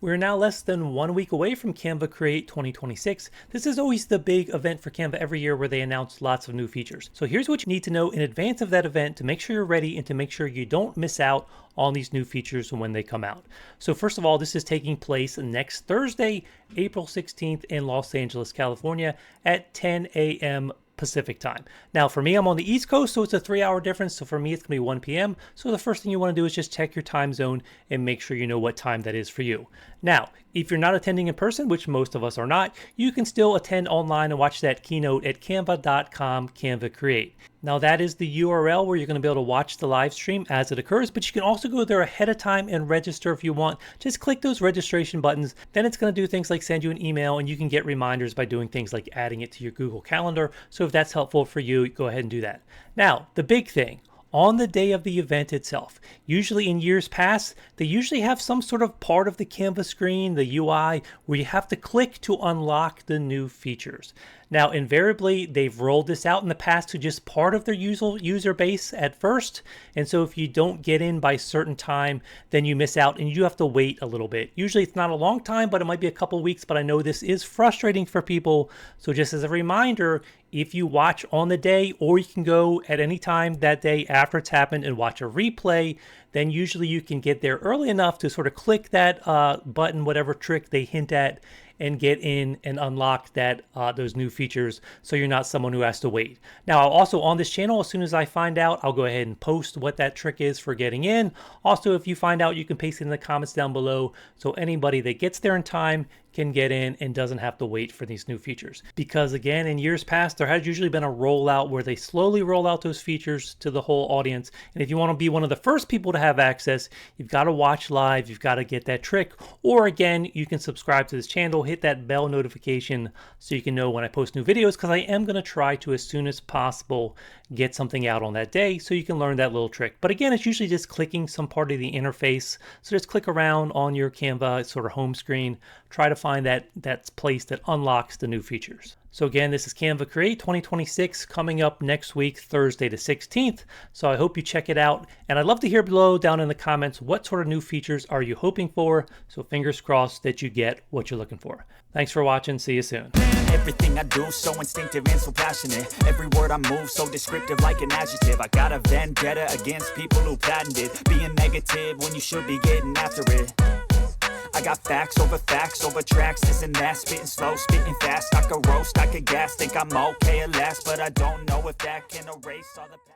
We're now less than 1 week away from Canva Create 2026. This is always the big event for Canva every year where they announce lots of new features. So here's what you need to know in advance of that event to make sure you're ready and to make sure you don't miss out on these new features when they come out. So first of all, this is taking place next Thursday, April 16th in Los Angeles, California at 10 a.m. Pacific time. Now for me, I'm on the East Coast, so it's a 3-hour difference. So for me, it's gonna be 1 p.m. So the first thing you wanna do is just check your time zone and make sure you know what time that is for you. Now, if you're not attending in person, which most of us are not, you can still attend online and watch that keynote at canva.com, Canva Create. Now that is the URL where you're going to be able to watch the live stream as it occurs, but you can also go there ahead of time and register if you want. Just click those registration buttons. Then it's going to do things like send you an email, and you can get reminders by doing things like adding it to your Google Calendar. So if that's helpful for you, go ahead and do that. Now, the big thing. On the day of the event itself, usually in years past, they usually have some sort of part of the Canva screen, the UI, where you have to click to unlock the new features. Now, invariably, they've rolled this out in the past to just part of their user base at first. And so if you don't get in by a certain time, then you miss out and you have to wait a little bit. Usually it's not a long time, but it might be a couple weeks, but I know this is frustrating for people. So just as a reminder, if you watch on the day, or you can go at any time that day after it's happened and watch a replay, then usually you can get there early enough to sort of click that button, whatever trick they hint at, and get in and unlock that those new features, so you're not someone who has to wait. Now, also on this channel, as soon as I find out, I'll go ahead and post what that trick is for getting in. Also, if you find out, you can paste it in the comments down below, so anybody that gets there in time can get in and doesn't have to wait for these new features. Because again, in years past, there has usually been a rollout where they slowly roll out those features to the whole audience. And if you want to be one of the first people to have access, you've got to watch live, you've got to get that trick. Or again, you can subscribe to this channel, hit that bell notification so you can know when I post new videos, because I am going to try to, as soon as possible, get something out on that day so you can learn that little trick. But again, it's usually just clicking some part of the interface. So just click around on your Canva sort of home screen, try to find that place that unlocks the new features. So again, this is Canva Create 2026 coming up next week, Thursday the 16th. So I hope you check it out. And I'd love to hear below down in the comments, what sort of new features are you hoping for? So fingers crossed that you get what you're looking for. Thanks for watching. See you soon. Everything I do so instinctive and so passionate. Every word I move so descriptive like an adjective. I got a vendetta against people who patented being negative when you should be getting after it. I got facts over tracks, this and that, spitting slow, spitting fast. I could roast, I could gas, think I'm okay at last, but I don't know if that can erase all the past.